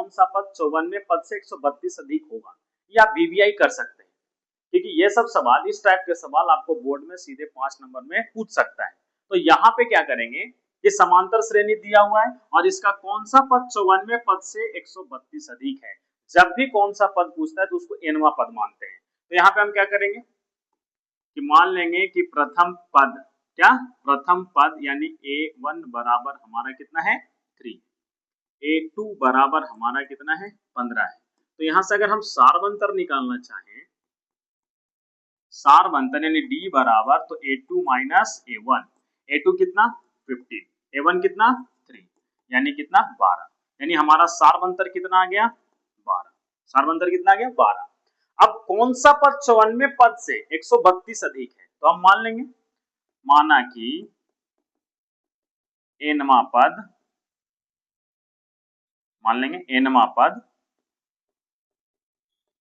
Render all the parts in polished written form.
कौन सा पद 54वें पद से 132 अधिक होगा, या वीवीआई कर सकते हैं, क्योंकि ये सब सवाल, इस टाइप के सवाल आपको बोर्ड में सीधे 5 नंबर में पूछ सकता है। तो यहाँ पे क्या करेंगे कि समांतर श्रेणी दिया हुआ है और इसका कौन सा पद 54वें पद से 132 अधिक है। जब भी कौन सा पद पूछता है तो उसको एनवा पद मानते हैं। तो यहाँ पे हम क्या करेंगे कि मान लेंगे कि प्रथम पद, क्या प्रथम पद यानी a1 बराबर हमारा कितना है 3, a2 बराबर हमारा कितना है 15 है। तो यहां से अगर हम सारवंतर निकालना चाहें, सारवंतर यानी d बराबर तो a2 माइनस a1, a2 कितना 15, a1 कितना 3, यानी कितना 12, यानी हमारा सारवंतर कितना आ गया 12, सारवंतर कितना आ गया 12। अब कौन सा पद 54वें पद से 132 अधिक है, तो हम मान लेंगे, माना कि एनवा पद, मान लेंगे एनवा पद,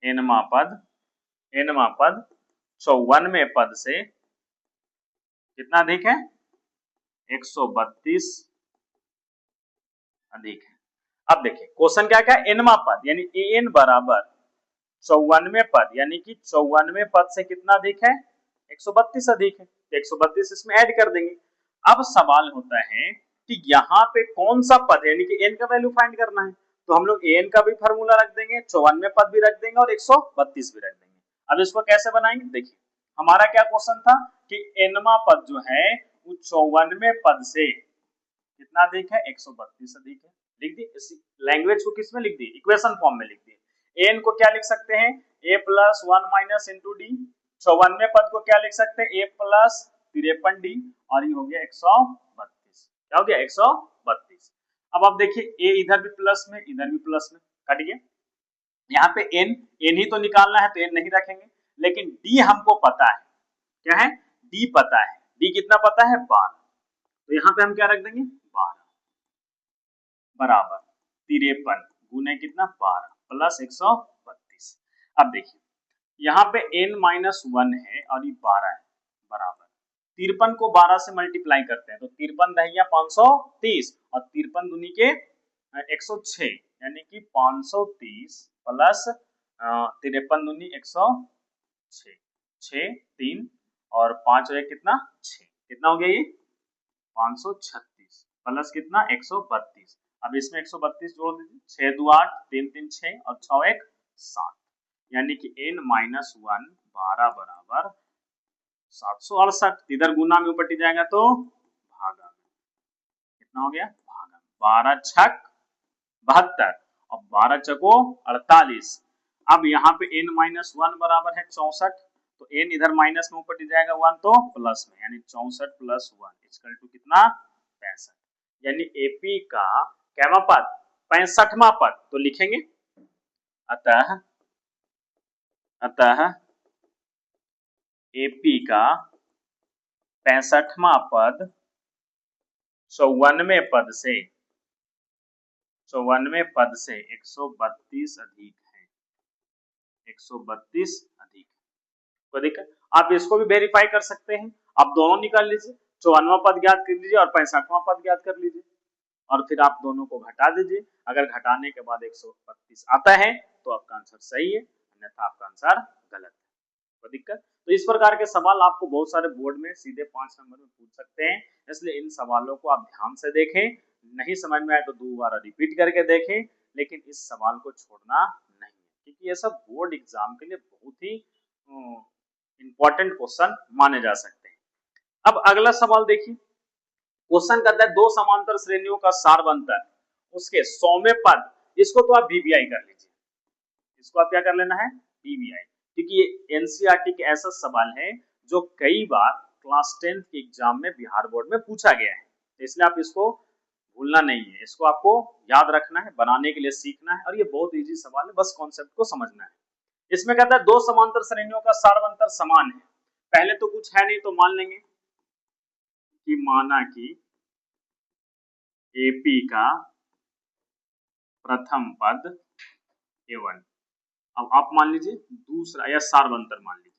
एनवा पद, एनवा पद 54वें पद से कितना अधिक है 132 अधिक है। अब देखिए क्वेश्चन क्या क्या, एनवा पद यानी एन बराबर 54वें पद यानी कि 54वें पद से कितना अधिक है 132 अधिक है, तो 132 इसमें ऐड कर देंगे। अब सवाल होता है कि यहाँ पे कौन सा पद है, यानी कि एन का वैल्यू फाइंड करना है, तो हम लोग एन का भी फार्मूला रख देंगे, 54वें पद भी रख देंगे और 132 भी रख देंगे। अब इसको कैसे बनाएंगे, देखिए हमारा क्या क्वेश्चन था कि एनवा पद जो है वो 54वें पद से कितना अधिक है 132 अधिक है, लिख दी। इस लैंग्वेज को किसमें लिख दी, इक्वेशन फॉर्म में लिख दी। एन को क्या लिख सकते हैं a plus 1 minus into d, 54वें पद को क्या लिख सकते हैं a प्लस 53d, और ये हो गया 132, क्या हो गया 132। अब आप देखिए a इधर भी प्लस में इधर भी प्लस में कट गया, यहाँ पे n ही तो निकालना है तो n नहीं रखेंगे, लेकिन d हमको पता है, क्या है d पता है, d कितना पता है 12, तो यहाँ पे हम क्या रख देंगे 12 बराबर 53 गुने कितना 12 प्लस 132। अब देखिए यहाँ पे n माइनस 1 है और ये 12 है, बराबर 53 को 12 से मल्टीप्लाई करते हैं तो 53 दहिया 530 और 53 दूनी के 106, यानी कि 530 प्लस 53 दूनी 106, 6 3 और 5 हो कितना 6, कितना हो गया ये 536 प्लस कितना 132। अब इसमें 132 जोड़ दीजिए, 6 2 8 3 3 6 और 6 1 7, यानी कि n माइनस 1 12 बराबर 768। इधर गुना में उपट जाएगा तो भागा में, कितना हो गया भागा, 12 छक 72 और 12 चको 48। अब यहाँ पे n माइनस 1 बराबर है 64, तो n इधर माइनस में ऊपर जाएगा 1 तो प्लस में, यानी 64 प्लस 1 इक्वल टू कितना 65, यानी एपी का कैवा पद 65वां पद, तो लिखेंगे अतः एपी का 65वां पद 54वें पद से 132 अधिक है, 132 अधिक है। कोई दिक्कत, आप इसको भी वेरीफाई कर सकते हैं, आप दोनों निकाल लीजिए, 54वां पद ज्ञात कर लीजिए और 65वां पद ज्ञात कर लीजिए, और फिर आप दोनों को घटा दीजिए। अगर घटाने के बाद 132 आता है तो आपका आंसर सही है, अन्यथा आपका आंसर गलत है। कोई दिक्कत, तो इस प्रकार के सवाल आपको बहुत सारे बोर्ड में सीधे 5 नंबर में पूछ सकते हैं, इसलिए इन सवालों को आप ध्यान से देखें, नहीं समझ में आए तो दोबारा रिपीट करके देखें, लेकिन इस सवाल को छोड़ना नहीं है, क्योंकि ये सब बोर्ड एग्जाम के लिए बहुत ही इंपॉर्टेंट क्वेश्चन माने जा सकते हैं। अब अगला सवाल देखिए, क्वेश्चन कहता है दो समांतर श्रेणियों का सारवंतर उसके 100वें पद, इसको तो आप वीवीआई कर लीजिए, इसको आप क्या कर लेना है वीवीआई, क्योंकि ये एनसीईआरटी के ऐसा सवाल है जो कई बार क्लास 10 के एग्जाम में बिहार बोर्ड में पूछा गया है, इसलिए आप इसको भूलना नहीं है, इसको आपको याद रखना है, बनाने के लिए सीखना है, और ये बहुत इजी सवाल है, बस कॉन्सेप्ट को समझना है। इसमें कहता है दो समांतर श्रेणियों का सारवंतर समान है, पहले तो कुछ है नहीं तो मान लेंगे कि माना कि एपी का प्रथम पद A1, अब आप मान लीजिए दूसरा या सारवंतर मान लीजिए,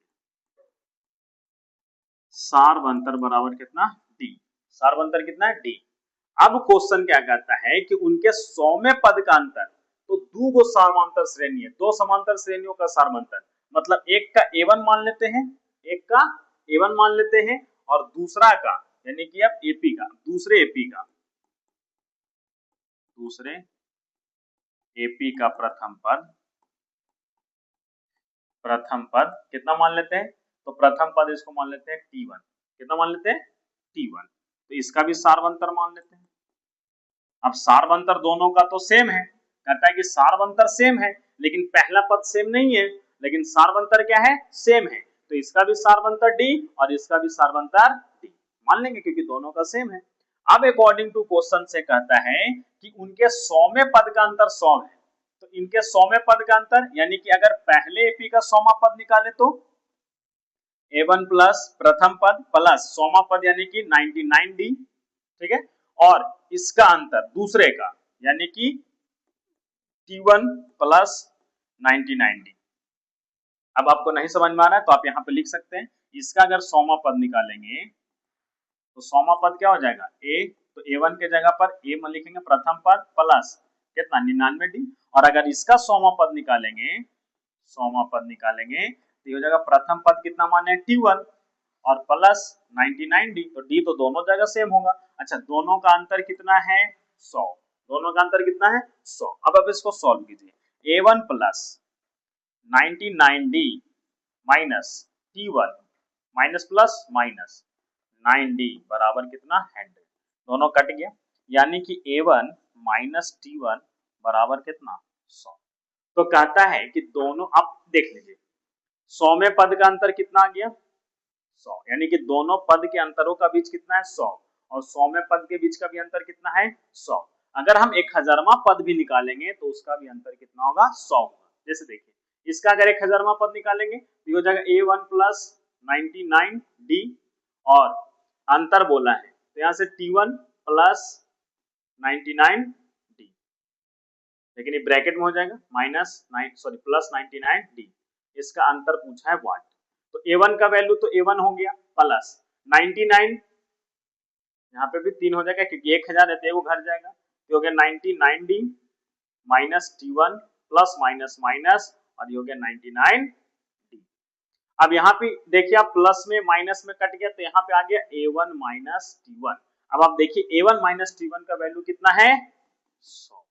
सारवंतर बराबर कितना D, सारवंतर कितना है D। अब क्वेश्चन क्या कहता है कि उनके 100वें पद का अंतर तो दो गो समांतर श्रेणी है, दो समांतर श्रेणियों का सारवंतर, मतलब एक का A1 मान लेते हैं, एक का A1 मान लेते हैं और दूसरा का यानी कि अब AP का, दूसरे AP का प्रथम पद कितना मान लेते हैं, तो प्रथम पद इसको मान लेते हैं T1, कितना मान लेते हैं T1, तो इसका भी सारवंतर मान लेते हैं। अब सारवंतर दोनों का तो सेम है, कहता है कि सारवंतर सेम है लेकिन पहला पद सेम नहीं है, लेकिन सारवंतर क्या है, सेम है, तो इसका भी सारवंतर D और इसका भी सारवंतर D मान लेंगे क्योंकि दोनों का सेम है। अब अकॉर्डिंग टू क्वेश्चन से कहता है कि उनके 100वें पद का अंतर 100 है, तो इनके 100वें पद का अंतर यानी कि अगर पहले एपी का 100वां पद निकाले तो A1 प्लस प्रथम पद प्लस 100वां पद यानी कि 99D, ठीक है, और इसका अंतर दूसरे का यानी कि T1 प्लस 99D। अब आपको नहीं समझ में आ रहा है तो आप यहां पे लिख सकते हैं, इसका अगर 100वां पद निकालेंगे तो 100वां पद क्या हो जाएगा A, तो A1 के जगह पर A में लिखेंगे प्रथम पद प्लस कितना 99D, और अगर इसका 100वां पद निकालेंगे, 100वां पद निकालेंगे तो हो जाएगा प्रथम पद कितना माने T1 और प्लस 99D, तो D तो दोनों जगह सेम होगा। अच्छा दोनों का अंतर कितना है 100, दोनों का अंतर कितना है 100। अब आप इसको सॉल्व कीजिए, A1 plus 99D minus T1 minus plus minus 9D बराबर कितना 100, दोनों कट गया यानी कि A1 माइनस T1 बराबर कितना 100। तो कहता है कि दोनों, आप देख लीजिए 100वें पद का अंतर कितना आ गया 100, यानी कि दोनों पद के अंतरों का बीच कितना है 100 और 100वें पद के बीच का भी अंतर कितना है 100। अगर हम 1000वां पद भी निकालेंगे तो उसका भी अंतर कितना होगा 100 होगा। जैसे देखिए इसका अगर 1000वां पद निकालेंगे तो हो जाएगा A1 प्लस 99D और अंतर बोला है तो यहां से T1 प्लस 99D, लेकिन ये ब्रैकेट में हो जाएगा प्लस 99D, इसका अंतर पूछा है वाट, तो A1 का वैल्यू तो A1 हो गया प्लस 99, यहाँ पे भी 3 हो जाएगा क्योंकि 1000 है तो वो घर जाएगा, तो हो गया 99D minus T1 plus minus minus और ये हो गया 99D। अब यहाँ पे देखिए आप प्लस में माइनस में कट गया तो यहाँ पे आ गया A1 माइनस T1। अब आप देखिए A1 माइनस T1 का वैल्यू कितना है 100,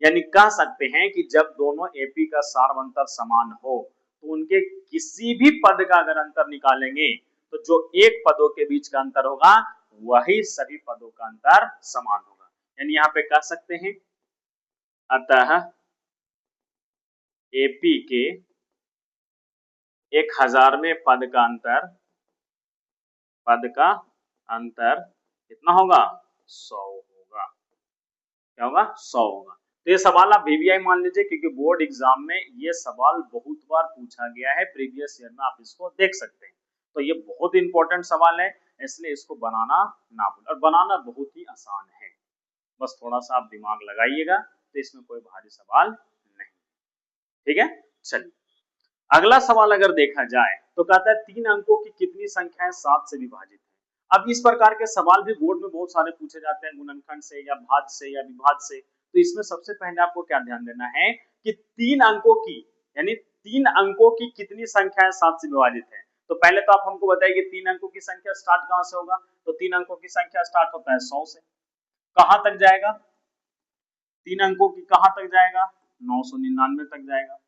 यानी कह सकते हैं कि जब दोनों एपी का सारवंतर समान हो तो उनके किसी भी पद का अगर अंतर निकालेंगे तो जो एक पदों के बीच का अंतर होगा वही सभी पदों का अंतर समान होगा, यानी यहाँ पे कह सकते हैं अतः एपी के 1000वें पद का अंतर कितना होगा 100 होगा, क्या होगा 100 होगा। तो ये सवाल आप VVI मान लीजिए क्योंकि बोर्ड एग्जाम में ये सवाल बहुत बार पूछा गया है, प्रीवियस ईयर में आप इसको देख सकते हैं, तो ये बहुत इंपॉर्टेंट सवाल है इसलिए इसको बनाना ना भूलें, और बनाना बहुत ही आसान है, बस थोड़ा सा आप दिमाग लगाइएगा तो इसमें कोई भारी सवाल नहीं, ठीक है। चलिए अगला सवाल अगर देखा जाए तो कहता है 3 अंकों की कितनी संख्याएं 7 से विभाजित है। अब इस प्रकार के सवाल भी बोर्ड में बहुत सारे पूछे जाते हैं, गुणनखंड से या भाज्य से या विभाज्य से, तो इसमें सबसे पहले आपको क्या ध्यान देना है कि 3 अंकों की यानी 3 अंकों की कितनी संख्याएं 7 से विभाजित है। तो पहले तो आप हमको बताइए 3 अंकों की संख्या स्टार्ट कहां से होगा, तो 3 अंकों की संख्या स्टार्ट होता है 100 से, कहां तक जाएगा 3 अंकों की, कहां तक जाएगा 999 तक जाएगा,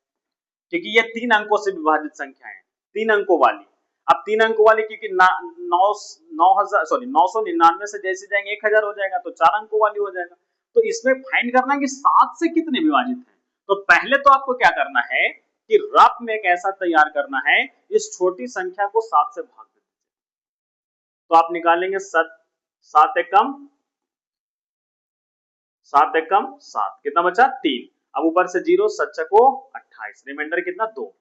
क्योंकि ये 3 अंकों से विभाजित संख्या है, 3 अंकों वाली। अब 3 अंकों वाली क्योंकि 999 से जैसे जाएंगे 1000 हो जाएगा तो 4 अंकों वाली हो जाएगा। तो इसमें फाइंड करना है कि 7 से कितने विभाजित हैं। तो पहले तो आपको क्या करना है कि रफ में एक ऐसा तैयार करना है, इस छोटी संख्या को 7 से भाग देना, तो आप निकालेंगे 7 एकम 7 कितना बचा 3, अब ऊपर से 0 7 को 28, रिमाइंडर कितना 2।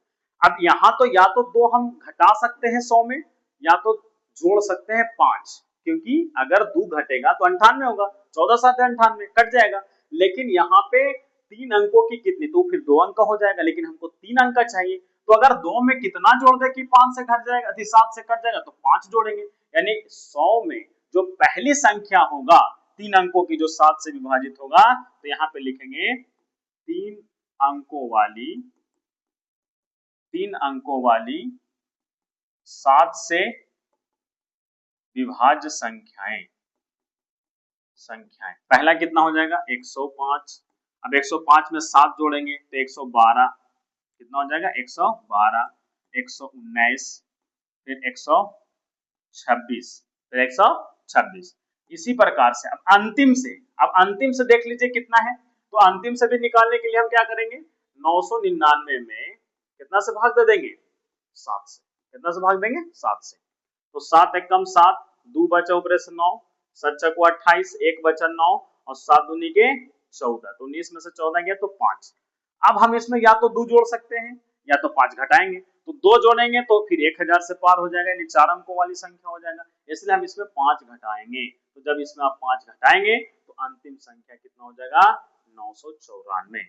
अब यहां तो या तो 2 हम घटा सकते हैं 100 में या तो जोड़ सकते हैं 5, क्योंकि अगर 2 घटेगा तो 98 होगा, 14 7 98 कट जाएगा, लेकिन यहाँ पे 3 अंकों की कितनी, तो फिर 2 अंक हो जाएगा, लेकिन हमको 3 अंक चाहिए, तो अगर 2 में कितना जोड़ दे कि 5 से घट जाएगा, 7 से कट जाएगा तो 5 जोड़ेंगे, यानी 100 में जो पहली संख्या होगा 3 अंकों की जो 7 से विभाजित होगा तो यहाँ पे लिखेंगे 3 अंकों वाली 7 से विभाज्य संख्याएं। पहला कितना हो जाएगा 105। अब 105 में 7 जोड़ेंगे तो 112, कितना हो जाएगा 112, 119, फिर 126, फिर 126। इसी प्रकार से अब अंतिम से देख लीजिए कितना है। तो अंतिम से भी निकालने के लिए हम क्या करेंगे, 999 में कितना से भाग दे देंगे 7 से। कितना से भाग देंगे 7 से। तो 7 एकम 7, 2 बचा ऊपर से 9, 7 चौको 28, 1 बचा 9 और 7 दूनी के 14, तो 19 में से 14 गया तो 5। अब हम इसमें या तो 2 जोड़ सकते हैं या तो 5 घटाएंगे। तो 2 जोड़ेंगे तो फिर 1000 से पार हो जाएगा, यानी 4 अंकों वाली संख्या हो जाएगा, इसलिए हम इसमें 5 घटाएंगे। तो जब इसमें आप 5 घटाएंगे तो अंतिम संख्या कितना हो जाएगा 994।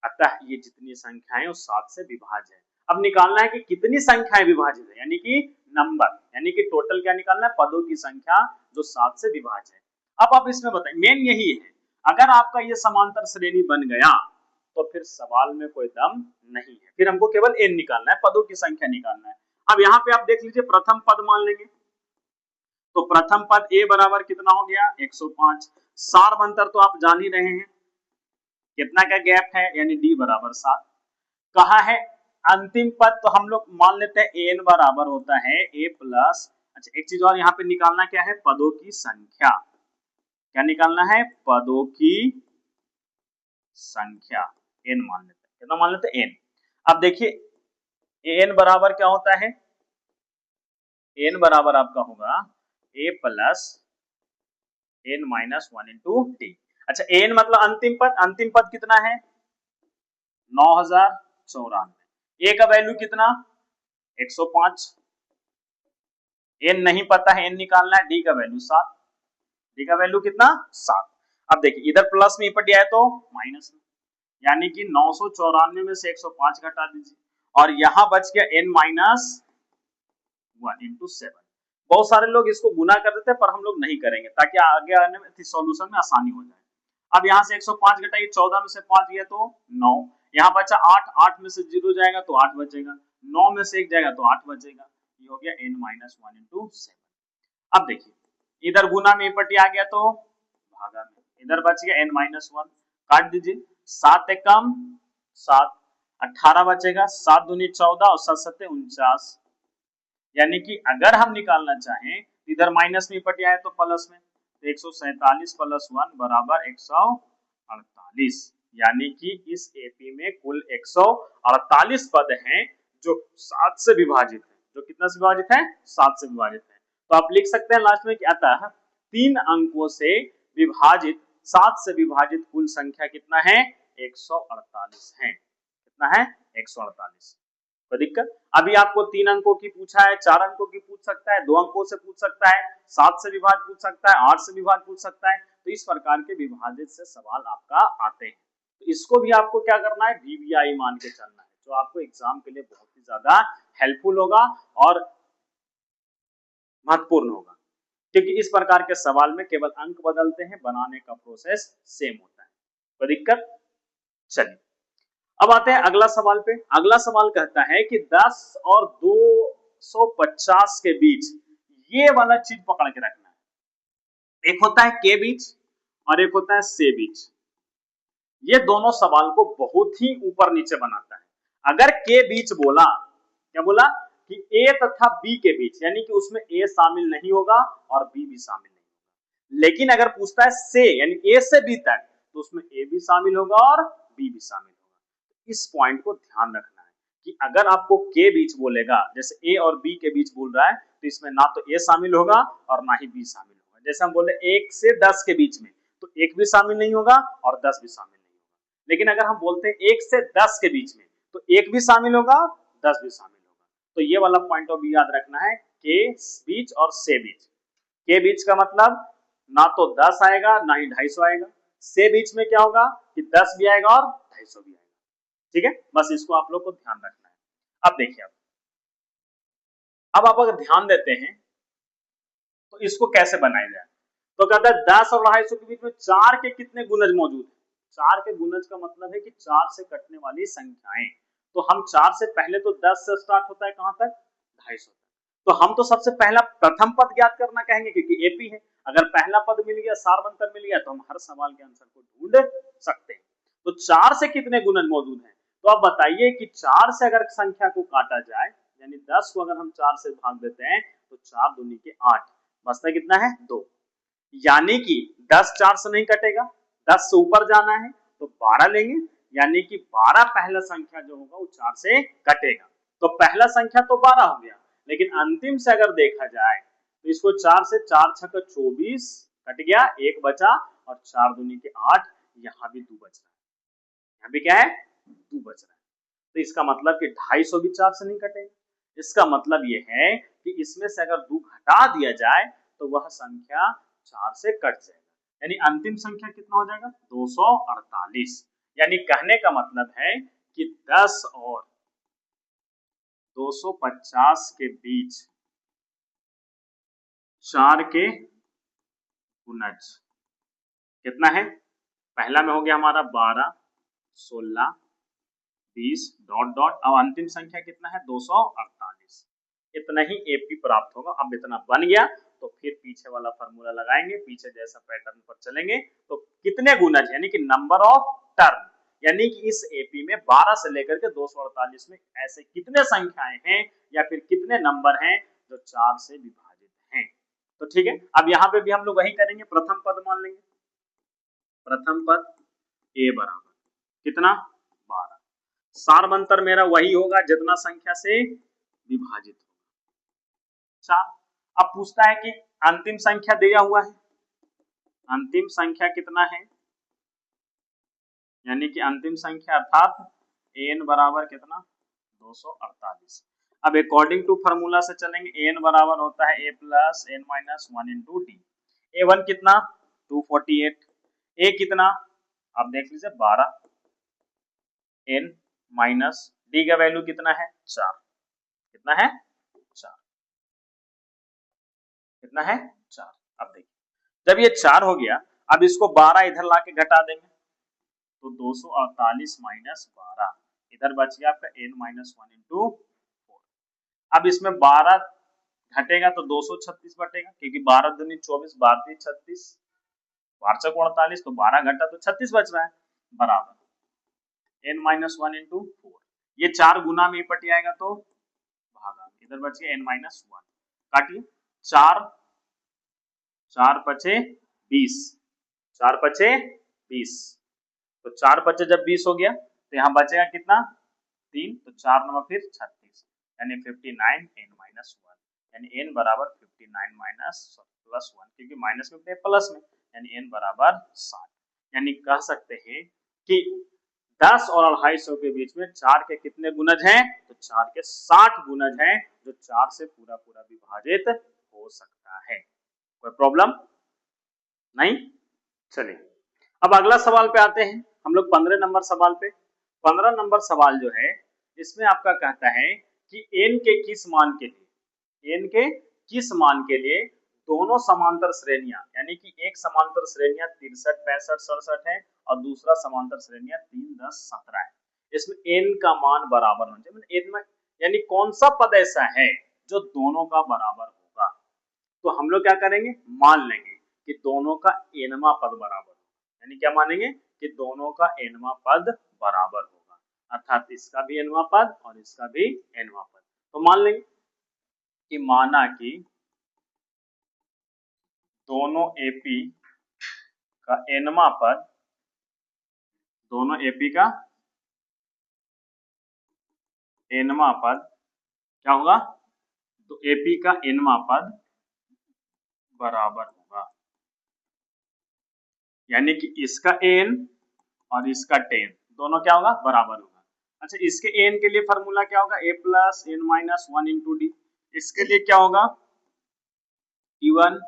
अतः ये जितनी संख्याएं उस 7 से विभाज्य है। अब निकालना है कि कितनी संख्याएं विभाजित है, यानी कि नंबर, यानी कि टोटल क्या निकालना है, पदों की संख्या जो 7 से विभाज्य है। अब आप इसमें बताइए, मेन यही है, अगर आपका ये समांतर श्रेणी बन गया तो फिर सवाल में कोई दम नहीं है, फिर हमको केवल n निकालना है, पदों की संख्या निकालना है। अब यहाँ पे आप देख लीजिए प्रथम पद मान लेंगे, तो प्रथम पद a बराबर कितना हो गया 105। सार्वंतर तो आप जान ही रहे हैं कितना का गैप है, यानी d बराबर 7। कहा है अंतिम पद, तो हम लोग मान लेते हैं n बराबर होता है a प्लस, अच्छा एक चीज और यहाँ पे निकालना क्या है, पदों की संख्या। क्या निकालना है, पदों की संख्या n मान लेते हैं, कितना मान लेते हैं n। अब देखिए n बराबर क्या होता है, n बराबर आपका होगा a plus n minus 1 into D. अच्छा n मतलब अंतिम पद कितना है 9094। a का वैल्यू कितना 105, n नहीं पता है, n निकालना है, d का वैल्यू 7, d का वैल्यू कितना 7। अब देखिए इधर प्लस में पड़ गया है तो माइनस में, यानी कि 994 में से 105 घटा दीजिए और यहां बच गया n माइनस 1 इंटू 7। बहुत सारे लोग इसको गुना कर देते हैं पर हम लोग नहीं करेंगे ताकि आगे आने में सॉल्यूशन में आसानी हो जाए। अब यहाँ से 105 घटाइए, 14 में से 5 गया तो 9, यहाँ बचा 8, 8 में से 0 जाएगा तो 8 बचेगा, 9 में से 1 जाएगा तो 8 बचेगा, ये हो गया n माइनस 1 इंटू 7। अब देखिए इधर गुना में पट्टी आ गया तो भागा में, इधर बच गया n माइनस 1, काट दीजिए, 7 एकम 7, 18 बचेगा, 7 दूनी 14 और 7 सत्ते 49। यानी कि अगर हम निकालना चाहें इधर माइनस में पट आए तो प्लस में, तो 147 प्लस 1 बराबर 148। यानी कि इस एपी में कुल 148 पद हैं जो 7 से विभाजित है। जो कितना से विभाजित है 7 से विभाजित है। तो आप लिख सकते हैं लास्ट में कि अतः 3 अंकों से विभाजित 7 से विभाजित कुल संख्या कितना है 148 है। कितना है 148। कोई दिक्कत? अभी आपको 3 अंकों की पूछा है, 4 अंकों की पूछ सकता है, 2 अंकों से पूछ सकता है, 7 से विभाजित पूछ सकता है, 8 से विभाजित पूछ सकता है। तो इस प्रकार के विभाजित से सवाल आपका आते हैं। तो इसको भी आपको क्या करना है वीवीआई मान के चलना है, जो आपको एग्जाम के लिए बहुत ही ज्यादा हेल्पफुल होगा और महत्वपूर्ण होगा, क्योंकि इस प्रकार के सवाल में केवल अंक बदलते हैं, बनाने का प्रोसेस सेम होता है। कोई दिक्कत? चलिए अब आते हैं अगला सवाल पे। अगला सवाल कहता है कि 10 और 250 के बीच ये वाला चीज पकड़ के रखना है। एक होता है के बीच और एक होता है से बीच। ये दोनों सवाल को बहुत ही ऊपर नीचे बनाता है। अगर के बीच बोला, क्या बोला कि ए तथा बी के बीच, यानी कि उसमें ए शामिल नहीं होगा और बी भी शामिल नहीं होगा। लेकिन अगर पूछता है से, यानी ए से बी तक, तो उसमें ए भी शामिल होगा और बी भी शामिल होगा। इस पॉइंट को ध्यान रखना है कि अगर आपको के बीच बोलेगा, जैसे ए और बी के बीच बोल रहा है, तो इसमें ना तो ए शामिल होगा और ना ही बी शामिल होगा। जैसे हम बोले 1 से 10 के बीच में, तो 1 भी शामिल नहीं होगा और 10 भी शामिल नहीं होगा। लेकिन अगर हम बोलते हैं 1 से 10 के बीच में, तो 1 भी शामिल होगा 10 भी शामिल होगा। तो ये वाला पॉइंट ऑफ व्यू याद रखना है, के बीच और से बीच। के बीच का मतलब ना तो 10 आएगा ना ही 250 आएगा। से बीच में क्या होगा कि 10 भी आएगा और 250 भी आएगा। ठीक है, बस इसको आप लोग को ध्यान रखना है। अब देखिए, अब आप अगर ध्यान देते हैं तो इसको कैसे बनाया जाए, तो कहता है 10 और 250 के बीच में 4 के कितने गुणज मौजूद है। 4 के गुणज का मतलब है कि 4 से कटने वाली संख्याएं। तो हम 4 से पहले तो 10 से स्टार्ट होता है, कहां तक? 250 तक। तो हम तो सबसे पहला प्रथम पद ज्ञात करना कहेंगे क्योंकि एपी है। अगर पहला पद मिल गया, सारवंतर मिल गया, तो हम हर सवाल के आंसर को ढूंढ सकते हैं। तो 4 से कितने गुणज मौजूद हैं? तो आप बताइए कि 4 से अगर संख्या को काटा जाए, यानी 10 को अगर हम 4 से भाग देते हैं तो 4 दूनी के 8, बचता कितना है? 2। यानी कि 10 4 से नहीं कटेगा, 10 से ऊपर जाना है तो 12 लेंगे, यानी कि 12 पहला संख्या जो होगा वो 4 से कटेगा। तो पहला संख्या तो 12 हो गया, लेकिन अंतिम से अगर देखा जाए तो इसको 4 से 4 छक 24 कट गया, 1 बचा, और 4 दूनी के 8, यहां भी 2 बच रहा है, यहां भी क्या है? 2 बच रहा है। तो इसका मतलब कि 250 भी 4 से नहीं कटेगा। इसका मतलब यह है कि इसमें से अगर 2 घटा दिया जाए तो वह संख्या 4 से कट जाएगा, यानी अंतिम संख्या कितना हो जाएगा? 248। यानी कहने का मतलब है कि 10 और 250 के बीच 4 के गुणज कितना है? पहला में हो गया हमारा 12, 16, 20 डॉट डॉट, अब अंतिम संख्या कितना है? 248। इतना ही एपी प्राप्त होगा। अब इतना बन गया तो फिर पीछे वाला फार्मूला लगाएंगे, पीछे जैसा पैटर्न पर चलेंगे। तो कितने गुणज, यानी कि नंबर ऑफ टर्म, यानी कि इस एपी में 12 से लेकर के 248 में ऐसे कितने संख्याएं हैं या फिर कितने नंबर हैं जो 4 से विभाजित हैं। तो ठीक है, अब यहाँ पे भी हम लोग वही करेंगे, प्रथम पद मान लेंगे। प्रथम पद ए बराबर कितना? 12। सारवंतर मेरा वही होगा जितना संख्या से विभाजित होगा, 4। अब पूछता है कि अंतिम संख्या दिया हुआ है, अंतिम संख्या कितना है, यानी कि अंतिम संख्या अर्थात एन बराबर कितना? 248। अब अकॉर्डिंग टू फार्मूला से चलेंगे, एन बराबर होता है a plus n minus 1 into d. A one कितना? 248। ए कितना? आप देख लीजिए 12, एन माइनस डी का वैल्यू कितना है? 4। कितना है? 4। कितना है? 4। अब देखिए जब ये 4 हो गया, अब इसको 12 इधर लाके घटा देंगे तो 248 माइनस 12, इधर बच गया आपका एन माइनस 1 इंटू 4। अब इसमें 12 घटेगा तो 236 बटेगा, क्योंकि 12 दूनी 24, 12 तीन 36, 12 चौक 48, तो 12 घटा तो 36 बच रहा है, बराबर एन माइनस 1 इंटू 4। ये 4 गुना में पट जाएगा तो भागा, इधर बच गया एन माइनस 1, काटिए 4 4 पचे 20, 4 पचे 20, तो 4 पचे जब 20 हो गया तो यहाँ बचेगा कितना? 3, तो 4 नंबर फिर 36, यानी 59 एन माइनस 1, यानी एन बराबर 59 माइनस प्लस 1, क्योंकि माइनस में प्लस में, यानी एन बराबर 60। यानी कह सकते हैं कि 10 और 250 के बीच में 4 के कितने गुणज हैं? तो 4 के 60 गुणज हैं, जो 4 से पूरा पूरा विभाजित हो सकता है। कोई प्रॉब्लम नहीं? चलिए अब अगला सवाल पे आते हैं हम लोग, 15 नंबर सवाल पे। 15 नंबर सवाल जो है इसमें आपका कहता है कि n के किस मान के लिए, n के किस मान के लिए दोनों समांतर श्रेणियां, यानी कि एक समांतर श्रेणियां 63, 65, 67 है और दूसरा समांतर श्रेणियां 3, 10, 17 है। इसमें n का मान बराबर होना चाहिए, यानी कौन सा पद ऐसा है जो दोनों का बराबर होगा। तो हम लोग क्या करेंगे, मान लेंगे कि दोनों का एनवा पद बराबर, यानी क्या मानेंगे कि दोनों का एनवा पद बराबर होगा, अर्थात इसका भी एनवा पद और इसका भी एनवा पद। तो मान लेंगे कि माना कि दोनों एपी का एनवा पद, दोनों एपी का एनवा पद क्या होगा? तो एपी का एनवा पद बराबर होगा, यानी कि इसका एन और इसका टेन दोनों क्या होगा? बराबर होगा। अच्छा, इसके एन के लिए फॉर्मूला क्या होगा? A plus n minus 1 into d. इसके लिए क्या होगा? T1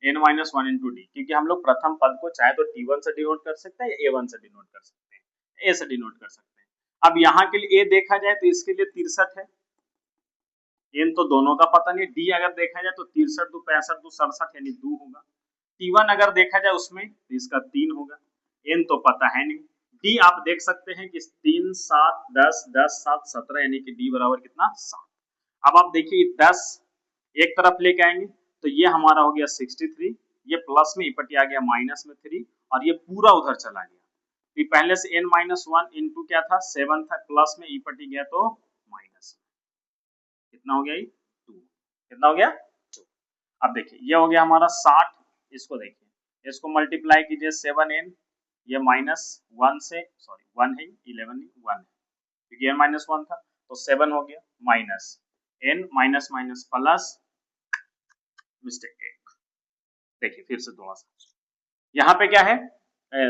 N minus 1 into D, क्योंकि हम लोग प्रथम पद को चाहे तो T1 से डिनोट कर सकते हैं या A1 से डिनोट कर सकते हैं, ए से डिनोट कर सकते हैं। अब यहाँ के लिए ए देखा जाए तो इसके लिए 63 है, एन तो दोनों का पता नहीं। डी अगर देखा जाए तो 63 2 65 2 67, यानी 2 होगा। T1 अगर देखा जाए उसमें तो इसका 3 होगा, n तो पता है नहीं। d आप देख सकते हैं कि 3 7 10 10 7 17 यानी कि d बराबर कितना 7। अब आप देखिए 10 एक तरफ लेके आएंगे तो ये हमारा हो गया 63, ये प्लस में इपटी आ गया माइनस में 3 और ये पूरा उधर चला गया। तो पहले से n माइनस 1 इंटू क्या था 7 था, प्लस में इपटी गया तो माइनस कितना हो गया ये 2। कितना हो गया 2। अब देखिए ये हो गया हमारा 60, इसको देखिए इसको मल्टीप्लाई कीजिए 7n, ये माइनस 1 से सॉरी 1 है 11 नहीं 1 है क्योंकि n माइनस 1 था तो 7 हो गया minus n minus minus plus mistake 1। देखिए फिर से थोड़ा सा यहाँ पे क्या है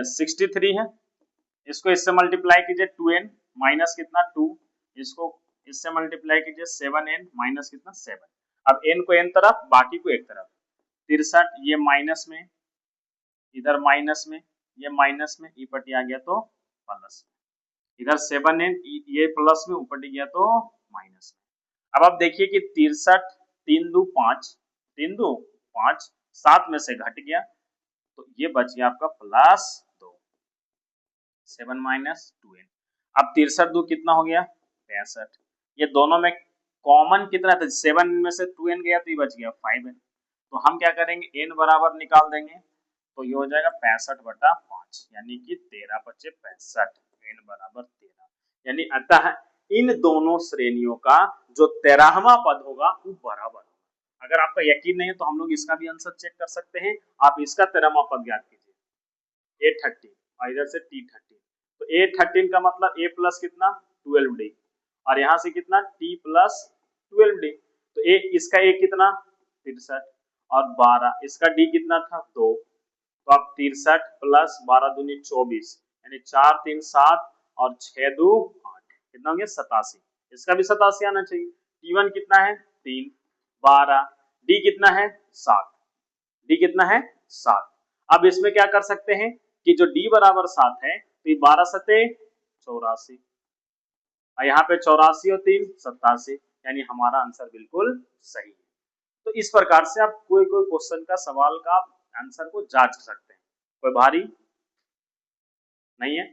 63 है, इसको इससे मल्टीप्लाई कीजिए 2n माइनस कितना 2, इसको इससे मल्टीप्लाई कीजिए 7n माइनस कितना 7। अब n को n तरफ बाकी को एक तरफ 63, ये माइनस में इधर माइनस में ये माइनस में इपटी आ गया तो प्लस में, इधर 7n ये प्लस में उपटी गया तो माइनस में। अब आप देखिए कि 63 3 2 5 3 2 5 7 में से घट गया तो ये बच गया आपका प्लस 2 7 माइनस 2n। अब 63 2 कितना हो गया 65, ये दोनों में कॉमन कितना था 7 में से 2n गया तो ये बच गया 5n। तो हम क्या करेंगे n बराबर निकाल देंगे तो ये हो जाएगा 65/5 यानी कि 13 बचे 65, n बराबर 13 यानी अतः इन दोनों श्रेणियों का जो 13वां पद होगा वो बराबर होगा। अगर आपका यकीन नहीं है तो हम लोग इसका भी आंसर चेक कर सकते हैं। आप इसका 13वां पद ज्ञात कीजिए A13 और इधर से T13, तो A13 का मतलब A प्लस कितना 12D और यहाँ से कितना T प्लस 12D, तो A इसका A कितना 63 और 12, इसका D कितना था 2, तो अब 63 प्लस 12 दूनी 24 यानी 4 3 7 और 6 2 8 कितना हो गया 87, इसका भी 87 आना चाहिए। T1 कितना है 3 12, D कितना है 7, D कितना है 7। अब इसमें क्या कर सकते हैं कि जो D बराबर 7 है तो 12 सते 84 और यहाँ पे 84 और 3 87 यानी हमारा आंसर बिल्कुल सही है। तो इस प्रकार से आप कोई क्वेश्चन का सवाल का आंसर को जांच सकते हैं, कोई भारी नहीं है।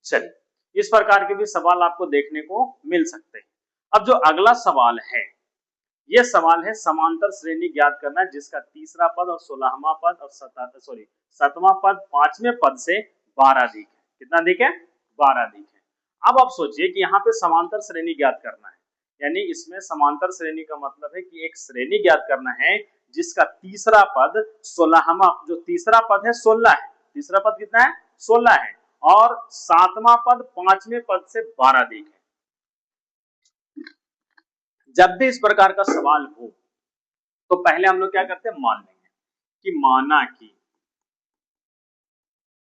चलिए इस प्रकार के भी सवाल आपको देखने को मिल सकते हैं। अब जो अगला सवाल है यह सवाल है समांतर श्रेणी ज्ञात करना जिसका तीसरा पद और 16वां पद और 7वां पद 5वें पद से 12 अधिक है। कितना अधिक है 12 अधिक है। अब आप सोचिए कि यहाँ पे समांतर श्रेणी ज्ञात करना है, यानी इसमें समांतर श्रेणी का मतलब है कि एक श्रेणी ज्ञात करना है जिसका तीसरा पद 16वां, जो तीसरा पद है 16 है, तीसरा पद कितना है 16 है और 7वां पद 5वें पद से 12 अधिक है। जब भी इस प्रकार का सवाल हो तो पहले हम लोग क्या करते हैं मान लेंगे कि माना कि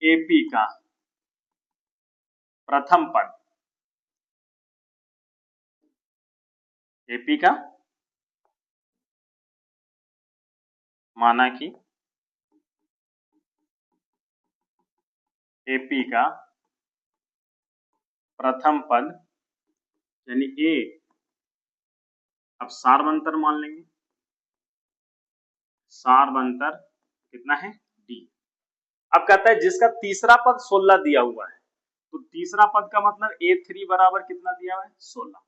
एपी का प्रथम पद, एपी का माना कि एपी का प्रथम पद यानी ए, अब सार्वंतर मान लेंगे, सार्वंतर कितना है डी। अब कहता है जिसका तीसरा पद 16 दिया हुआ है तो तीसरा पद का मतलब A3 बराबर कितना दिया हुआ है 16,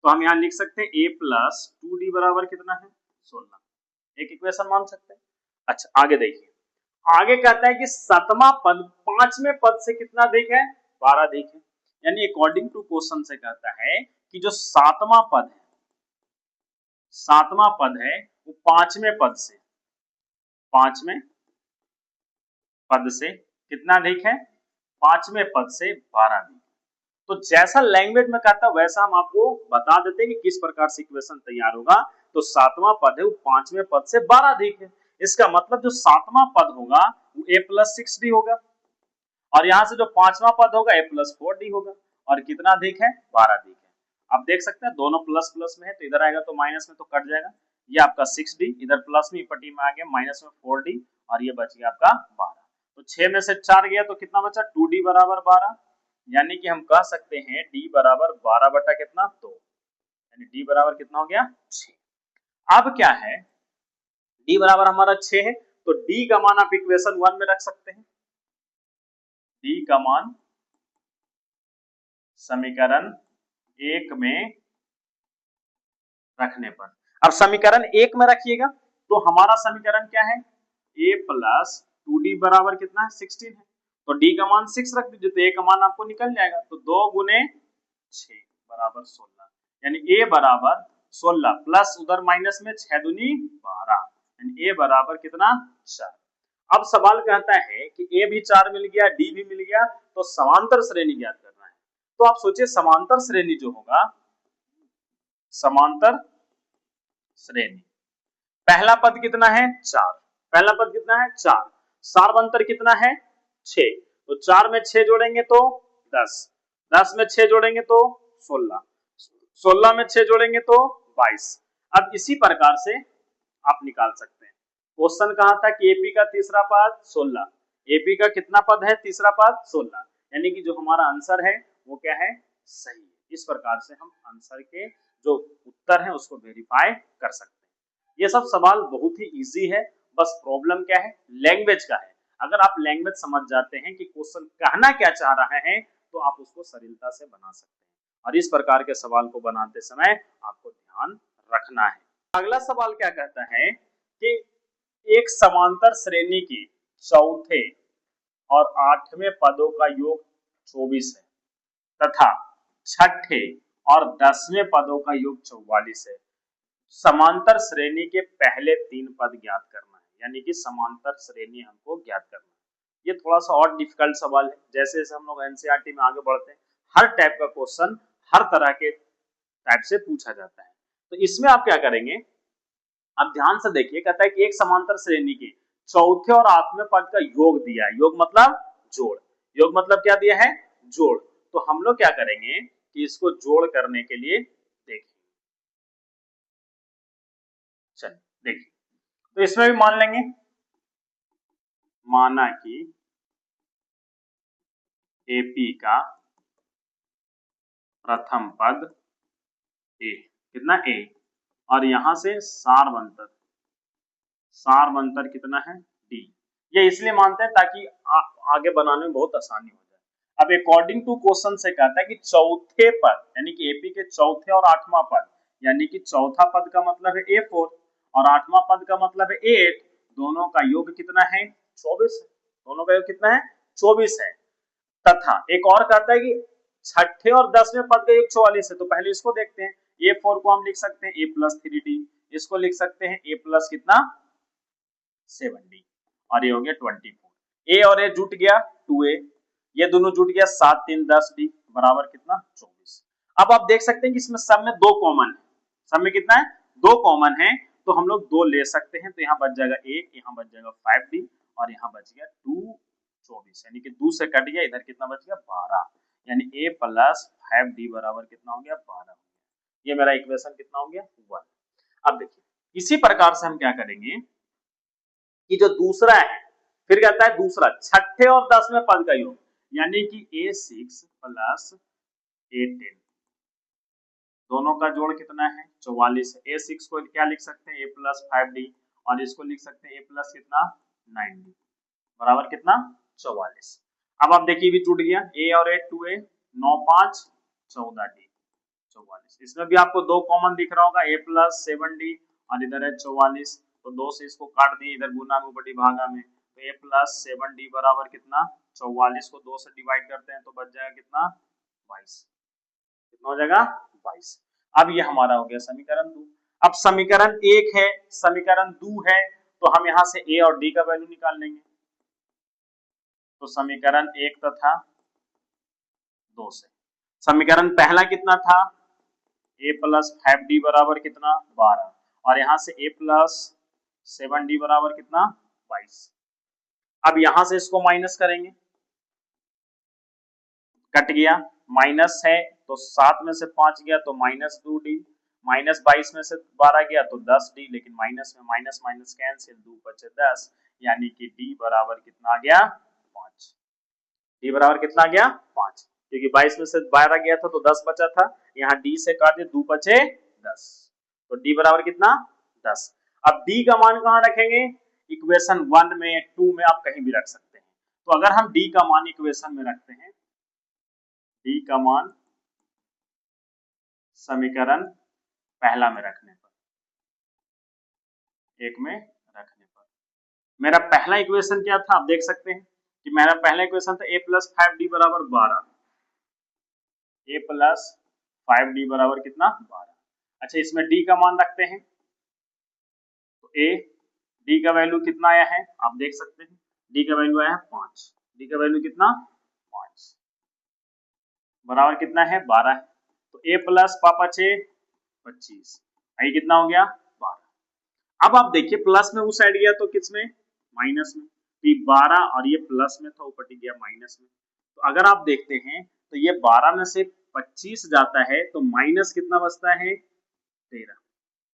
तो हम यहां लिख सकते हैं A प्लस 2D बराबर कितना है 16, एक इक्वेशन मान सकते हैं। अच्छा आगे देखिए, आगे कहता है कि 7वां पद 5वें पद से कितना अधिक है 12 अधिक है, यानी अकॉर्डिंग टू क्वेश्चन से कहता है कि जो 7वां पद है, 7वां पद है वो 5वें पद से, 5वें पद से कितना अधिक है 5वें पद से 12 अधिक। तो जैसा लैंग्वेज में कहता है वैसा हम आपको बता देते हैं कि किस प्रकार से इक्वेशन तैयार होगा। तो 7वां पद है वो 5वें पद से 12 अधिक है, इसका मतलब जो 7वां पद होगा वो A प्लस 6D होगा और यहाँ से जो 5वां पद होगा A प्लस 4D होगा और कितना अधिक है 12 अधिक है। आप देख सकते हैं दोनों प्लस प्लस में है तो इधर आएगा तो माइनस में तो कट जाएगा, ये आपका 6D इधर प्लस में पट्टी में आ गया माइनस में 4D और ये बच गया आपका 12। तो 6 में से 4 गया तो कितना बचा 2D बराबर 12, यानी कि हम कह सकते हैं D बराबर 12 बटा कितना 2, यानी D बराबर कितना हो गया 6। अब क्या है D बराबर हमारा 6 है तो D का मान आप इक्वेशन 1 में रख सकते हैं, डी का मान समीकरण 1 में रखने पर, अब समीकरण 1 में रखिएगा तो हमारा समीकरण क्या है, a प्लस 2d बराबर कितना है 16 है, तो d का मान 6 रख दीजिए तो a का मान आपको निकल जाएगा, तो 2 गुने 6 बराबर 16, यानी a बराबर 16 प्लस उधर माइनस में 6 दूनी 12, यानी a बराबर कितना 4। अब सवाल कहता है कि a भी 4 मिल गया, d भी मिल गया, तो समांतर श्रेणी ज्ञात करना है। तो आप सोचिए समांतर श्रेणी जो होगा, समांतर श्रेणी, पहला पद कितना है 4, पहला पद कितना है 4, सार्वंतर कितना है 6, तो 4 में 6 जोड़ेंगे तो 10, 10 में 6 जोड़ेंगे तो 16, 16 में 6 जोड़ेंगे तो 22। अब इसी प्रकार से आप निकाल सकते हैं। क्वेश्चन कहा था कि एपी का तीसरा पद 16, एपी का कितना पद है तीसरा पद 16, यानी कि जो हमारा आंसर है वो क्या है सही है। इस प्रकार से हम आंसर के जो उत्तर है उसको वेरीफाई कर सकते हैं। ये सब सवाल बहुत ही इजी है, बस प्रॉब्लम क्या है लैंग्वेज का है। अगर आप लैंग्वेज समझ जाते हैं कि क्वेश्चन कहना क्या चाह रहा है तो आप उसको सरलता से बना सकते हैं, और इस प्रकार के सवाल को बनाते समय आपको ध्यान रखना है। अगला सवाल क्या कहता है कि एक समांतर श्रेणी की चौथे और आठवें पदों का योग 24 है तथा छठे और 10वें पदों का योग 44 है। समांतर श्रेणी के पहले 3 पद ज्ञात करना है, यानी कि समांतर श्रेणी हमको ज्ञात करना है। ये थोड़ा सा और डिफिकल्ट सवाल है, जैसे जैसे हम लोग एनसीईआरटी में आगे बढ़ते हैं हर टाइप का क्वेश्चन हर तरह के टाइप से पूछा जाता है। तो इसमें आप क्या करेंगे, आप ध्यान से देखिए, कहता है कि एक समांतर श्रेणी के चौथे और आठवें पद का योग दिया है, योग मतलब जोड़, योग मतलब क्या दिया है जोड़, तो हम लोग क्या करेंगे कि इसको जोड़ करने के लिए देखिए, चलिए देखिए, तो इसमें भी मान लेंगे, माना कि एपी का प्रथम पद ए, कितना ए, और यहां से सारवंतर, सारवंतर कितना है डी। ये इसलिए मानते हैं ताकि आगे बनाने में बहुत आसानी हो जाए। अब अकॉर्डिंग टू क्वेश्चन से कहता है कि चौथे पद यानी कि एपी के चौथे और आठवां पद, यानी कि चौथा पद का मतलब है A4 और आठवां पद का मतलब है A8, दोनों का योग कितना है 24 है, दोनों का योग कितना है 24 है। तथा एक और कहता है कि छठे और 10वें पद का योग 44 है, तो पहले इसको देखते हैं। A4 को हम लिख सकते हैं A प्लस 3D, इसको लिख सकते हैं A प्लस कितना 7D, और ये हो गया 24। ए और ए जुट गया 2A, ये दोनों जुट गया 7 3 10D बराबर कितना 24। अब आप देख सकते हैं कि इसमें सब में 2 कॉमन है, सब में कितना है 2 कॉमन है, तो हम लोग 2 ले सकते हैं, तो यहाँ बच जाएगा 1, यहाँ बच जाएगा 5D और यहाँ बच गया 2 24, यानी कि 2 से कट गया, इधर कितना बच गया 12, यानी A प्लस 5D बराबर कितना हो गया 12। ये मेरा इक्वेशन कितना हो गया 1। अब देखिए इसी प्रकार से हम क्या करेंगे कि जो दूसरा है, फिर कहता है दूसरा छठे और 10वें पद का योग, यानी कि A6 प्लस A10, दोनों का जोड़ कितना है 44 है। A6 को क्या लिख सकते हैं A प्लस 5D, और इसको लिख सकते हैं A प्लस कितना 9D बराबर कितना 44। अब आप देखिए भी जुड़ गया A और A 2A 9 5 14D 44, इसमें भी आपको 2 कॉमन दिख रहा होगा A प्लस 7D और इधर है 44, तो 2 से इसको काट दिए, इधर गुना में बड़ी भागा में, तो A प्लस 7D बराबर कितना 44 को 2 से डिवाइड करते हैं तो बच जाएगा कितना 22, कितना हो जाएगा 22। अब ये हमारा हो गया समीकरण 2। अब समीकरण 1 है, समीकरण 2 है, तो हम यहाँ से A और D का वैल्यू निकाल लेंगे, तो समीकरण 1 तथा 2 से समीकरण पहला कितना था A प्लस 5D बराबर कितना 12, और यहां से A प्लस 7D बराबर कितना 22। अब यहां से इसको माइनस करेंगे, कट गया, माइनस है तो 7 में से 5 गया तो माइनस 2D, माइनस 22 में से 12 गया तो 10D, लेकिन माइनस में माइनस माइनस कैंसिल, 2 बचे 10, यानी कि D बराबर कितना आ गया 5। D बराबर कितना आ गया 5, क्योंकि 22 में से 12 गया था तो 10 बचा था, यहाँ D से काटे 2 बचे 10, तो D बराबर कितना 10। अब D का मान कहाँ रखेंगे, इक्वेशन 1 में 2 में आप कहीं भी रख सकते हैं, तो अगर हम डी का मान इक्वेशन में रखते हैं, डी का मान समीकरण पहला में रखने पर, एक में रखने पर, मेरा पहला इक्वेशन क्या था आप देख सकते हैं कि मेरा पहला इक्वेशन था a प्लस 5d बराबर 12, a प्लस 5d बराबर कितना 12। अच्छा इसमें d का मान रखते हैं तो a d का वैल्यू कितना आया है आप देख सकते हैं, d का वैल्यू आया है 5, d का वैल्यू कितना 5 बराबर कितना है 12 है। तो a प्लस पापा 6 25, आई कितना हो गया 12। अब आप देखिए प्लस में उस साइड गया तो किसमें माइनस में, तो 12 और ये प्लस में था ऊपर टिक गया माइनस में। तो अगर आप देखते हैं तो ये 12 में से 25 जाता है तो माइनस कितना बचता है 13,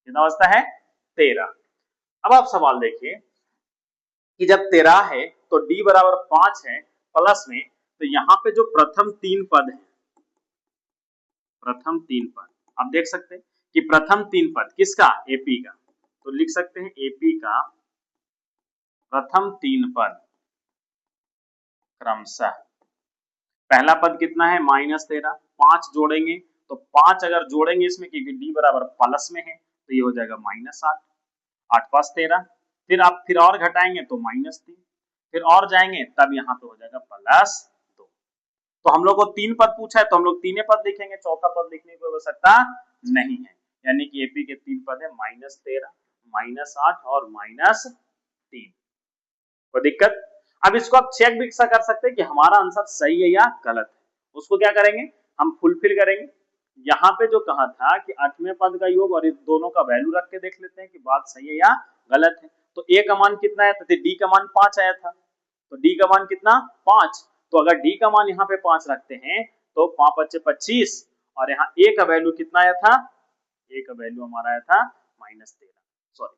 कितना बचता है 13। अब आप सवाल देखिए कि जब 13 है तो d बराबर 5 है प्लस में, तो यहाँ पे जो प्रथम तीन पद है, प्रथम तीन पद आप देख सकते हैं कि प्रथम तीन पद किसका एपी का, तो लिख सकते हैं एपी का प्रथम तीन पद क्रमशः, पहला पद कितना है -13, 5 जोड़ेंगे तो 5 अगर जोड़ेंगे इसमें क्योंकि डी बराबर प्लस में है तो ये हो जाएगा -8, 8 पांच 13, फिर आप फिर और घटाएंगे तो -3, फिर और जाएंगे तब यहाँ पे हो जाएगा +2। तो हम लोग को तीन पद पूछा है तो हम लोग तीन पद लिखेंगे, चौथा पद लिखने की आवश्यकता नहीं है, यानी कि एपी के तीन पद है -13, -8 और -3। कोई दिक्कत? अब इसको आप चेक भी कर सकते हैं कि हमारा आंसर सही है या गलत है। उसको क्या करेंगे हम फुलफिल करेंगे, यहाँ पे जो कहा था कि 8वें पद का योग और इस दोनों का वैल्यू रख के देख लेते हैं कि बात सही है या गलत है। तो ए का मान कितना है तो डी का मान 5 आया था, तो डी का मान कितना 5, तो अगर डी का मान यहाँ पे 5 रखते हैं तो 5 बच्चे 25 और यहाँ ए का वैल्यू कितना आया था, ए का वैल्यू हमारा आया था -13, सॉरी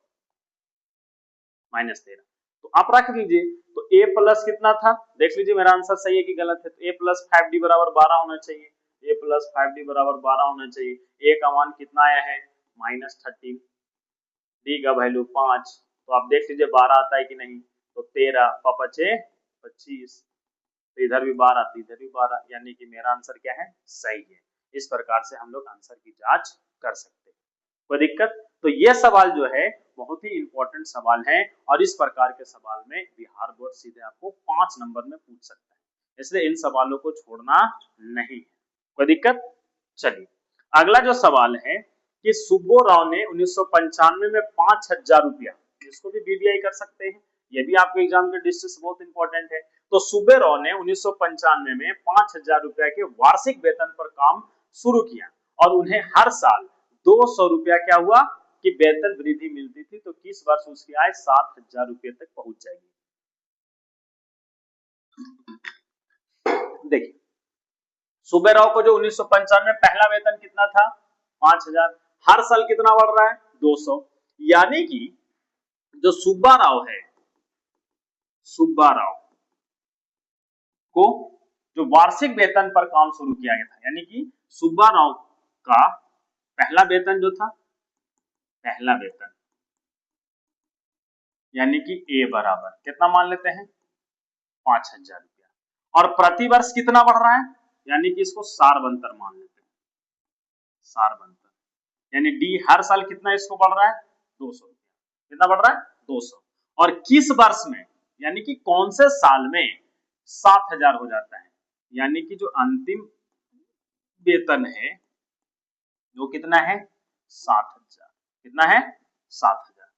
-13। तो आप रख लीजिए तो a प्लस कितना था देख लीजिए मेरा आंसर सही है कि गलत है, तो a प्लस 5d बराबर 12 होना चाहिए, a प्लस 5d बराबर 12 होना चाहिए। a का मान कितना आया है -13, d का वैल्यू 5, तो आप देख लीजिए 12 आता है कि नहीं, तो 13 पापा 6 25, तो इधर भी 12 तो इधर भी 12, यानी कि मेरा आंसर क्या है सही है। इस प्रकार से हम लोग आंसर की जांच कर सकते हैं, कोई दिक्कत? तो ये सवाल जो है बहुत ही इंपॉर्टेंट सवाल है और इस प्रकार के सवाल में बिहार बोर्ड सीधे आपको 5 नंबर में पूछ सकता है, इसलिए इन सवालों को छोड़ना नहीं है, कोई दिक्कत? चलिए अगला जो सवाल है कि सुब्बो राव ने 1995 में 5,000 रुपया, इसको भी बीबीआई कर सकते हैं, ये भी आपके एग्जाम के डिस्ट्रिक्ट से बहुत इंपॉर्टेंट है। तो सुब्बे राव ने 1995 में 5,000 रुपया के वार्षिक वेतन पर काम शुरू किया और उन्हें हर साल 200 रुपया क्या हुआ कि वेतन वृद्धि मिलती थी, तो किस वर्ष उसकी आय 7,000 रुपये तक पहुंच जाएगी। देखिए सुब्बेराव को जो 1995 में पहला वेतन कितना था 5,000, हर साल कितना बढ़ रहा है 200, यानी कि जो सुब्बा राव है, सुब्बा राव को जो वार्षिक वेतन पर काम शुरू किया गया था, यानी कि सुब्बा राव का पहला वेतन जो था, पहला वेतन यानी कि ए बराबर कितना मान लेते हैं 5,000 रुपया, और प्रति वर्ष कितना बढ़ रहा है, यानी कि इसको सारबंतर मान लेते हैं, सारबंतर, यानी डी हर साल कितना इसको बढ़ रहा है 200 रुपया, कितना बढ़ रहा है 200, और किस वर्ष में यानी कि कौन से साल में 7,000 हो जाता है, यानी कि जो अंतिम वेतन है जो कितना है 7,000, कितना है 7,000।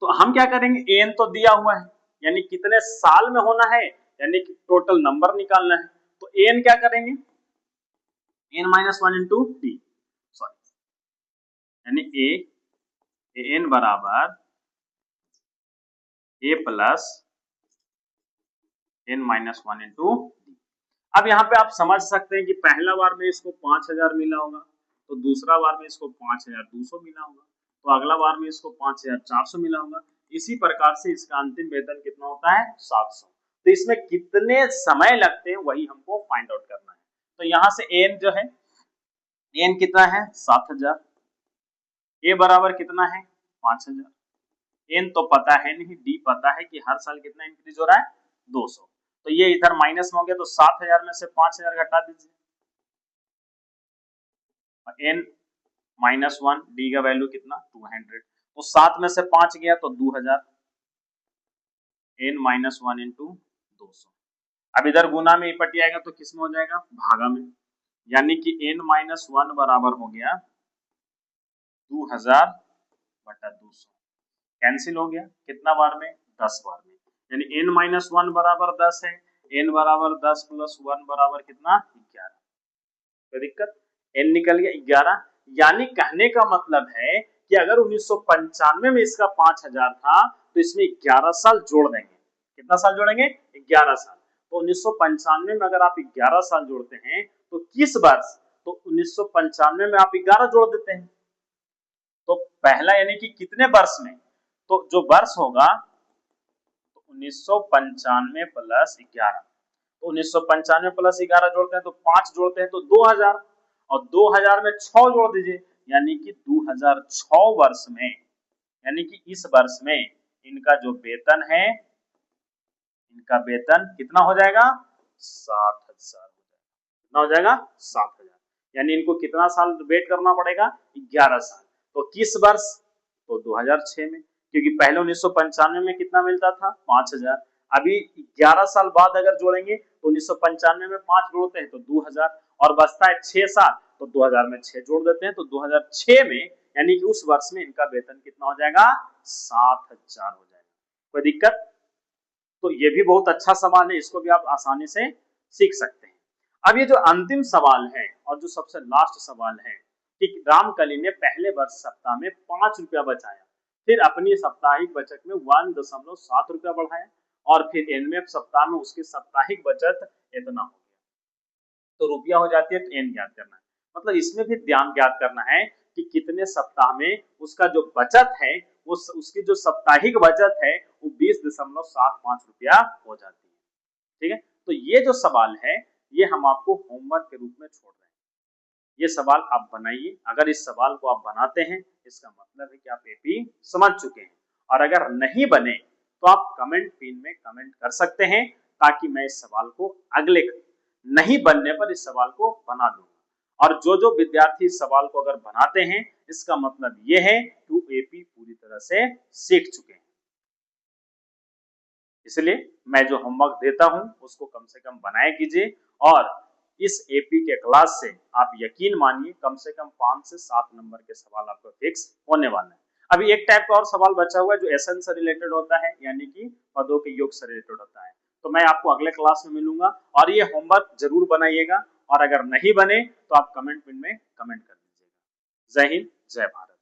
तो हम क्या करेंगे एन तो दिया हुआ है, यानी कितने साल में होना है, यानी कि टोटल नंबर निकालना है, तो एन क्या करेंगे n-1 इंटू डी, सॉरी यानी ए एन बराबर ए प्लस n-1 इंटू डी। अब यहाँ पे आप समझ सकते हैं कि पहला बार में इसको 5,000 मिला होगा, तो दूसरा बार में इसको 5,200 मिला होगा, तो अगला बार में इसको 5,400 मिला होगा, इसी प्रकार से इसका अंतिम वेतन कितना होता है 700। तो इसमें कितने समय लगते हैं वही हमको फाइंड आउट करना है। तो यहाँ से एन जो है, एन कितना है 7,000, ए बराबर कितना है 5,000, एन तो पता है नहीं, डी पता है कि हर साल कितना इंक्रीज हो रहा है 200, तो ये इधर माइनस में हो गया, तो 7000 में से 5000 घटा दीजिए। n माइनस 1 डी का वैल्यू कितना 200, तो 7 में से 5 गया तो 2000, n माइनस 1 इंटू 200। अब इधर गुना में पट्टी आएगा तो किस में हो जाएगा, भागा में, यानी कि n माइनस 1 बराबर हो गया 2000 बटा 200, कैंसिल हो गया कितना बार में, 10 बार में, यानी n माइनस 1 बराबर 10 है, n बराबर 10 प्लस 1 बराबर कितना 11, कोई दिक्कत, n निकल गया 11। यानी कहने का मतलब है कि अगर 1995 में इसका 5000 था तो इसमें 11 साल जोड़ देंगे, कितना साल जोड़ेंगे, 11 साल। तो 1995 में अगर आप 11 साल जोड़ते हैं तो किस वर्ष, तो 1995 में आप 11 जोड़ देते हैं, तो पहला यानी कि कितने वर्ष में, तो जो वर्ष होगा तो 1995 प्लस 11, तो 1995 प्लस 11 जोड़ते हैं तो 5 जोड़ते हैं तो 2000, और 2000 में 6 जोड़ दीजिए, यानी कि 2006 वर्ष में, यानी कि इस वर्ष में इनका जो वेतन है, इनका वेतन कितना हो जाएगा 7000, कितना हो जाएगा 7000, यानी इनको कितना साल वेट करना पड़ेगा 11 साल। तो किस वर्ष, तो 2006 में, क्योंकि पहले 1995 में कितना मिलता था 5000, अभी 11 साल बाद अगर जोड़ेंगे तो 1995 में 5 जोड़ते हैं तो 2000, और बचता है 6 साल, तो 2000 में 6 जोड़ देते हैं तो 2006 में, यानी कि उस वर्ष में इनका वेतन कितना हो जाएगा 7000 हो जाएगा, कोई दिक्कत। तो ये भी बहुत अच्छा सवाल है, इसको भी आप आसानी से सीख सकते हैं। अब ये जो अंतिम सवाल है और जो सबसे लास्ट सवाल है कि रामकली ने पहले वर्ष सप्ताह में 5 रुपया बचाया, फिर अपनी साप्ताहिक बचत में 1.7 रुपया बढ़ाया, और फिर एनवें सप्ताह में उसकी साप्ताहिक बचत इतना हो गया, तो रुपया हो जाती है तो एन ज्ञात करना है। मतलब इसमें भी ध्यान ज्ञात करना है कि कितने सप्ताह में उसका जो बचत है, वो उसकी जो साप्ताहिक बचत है वो 20.75 रुपया हो जाती है, ठीक है। तो ये जो सवाल है ये हम आपको होमवर्क के रूप में छोड़ रहे हैं, ये सवाल आप बनाइए। अगर इस सवाल को आप बनाते हैं इसका मतलब है कि आप एपी समझ चुके हैं, और अगर नहीं बने तो आप कमेंट पिन में कमेंट कर सकते हैं, ताकि मैं इस सवाल को अगले नहीं बनने पर इस सवाल को बना दूंगा। और जो जो विद्यार्थी इस सवाल को अगर बनाते हैं इसका मतलब ये है कि एपी पूरी तरह से सीख चुके हैं। इसलिए मैं जो होमवर्क देता हूं उसको कम से कम बनाए कीजिए, और इस एपी के क्लास से आप यकीन मानिए कम से कम 5 से 7 नंबर के सवाल आपको फिक्स होने वाले हैं। अभी एक टाइप का और सवाल बचा हुआ है जो एसएन से रिलेटेड होता है, यानी कि पदों के योग से रिलेटेड होता है, तो मैं आपको अगले क्लास में मिलूंगा, और ये होमवर्क जरूर बनाइएगा, और अगर नहीं बने तो आप कमेंट पिन में कमेंट कर दीजिएगा। जय हिंद, जय भारत।